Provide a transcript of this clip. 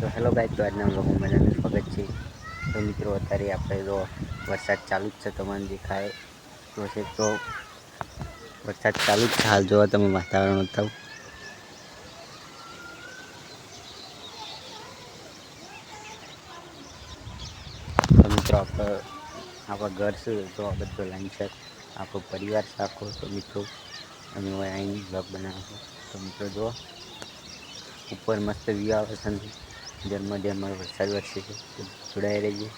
તો hello guys, તો આજના વ્લોગમાં બધાનું સ્વાગત છે. તો મિત્રો, અત્યારે આપણે તો વરસાદ ચાલુ જ છે, તમને દેખાય તો છે. તો વરસાદ ચાલુ જ છે હાલ, જોવા તમે વાતાવરણ બતાવો. તો મિત્રો, આપણા ઘર છે તો આ બધો લાઈન છે, આપણો પરિવાર છે આખો. તો મિત્રો, અમે અહીં બ્લોગ બનાવ્યો. તો મિત્રો જો ઉપર મસ્ત વ્યૂ આવે છે, ઝરમર ઝરમર વરસાદ વરસે છે. તો જોડાઈ રહેજો.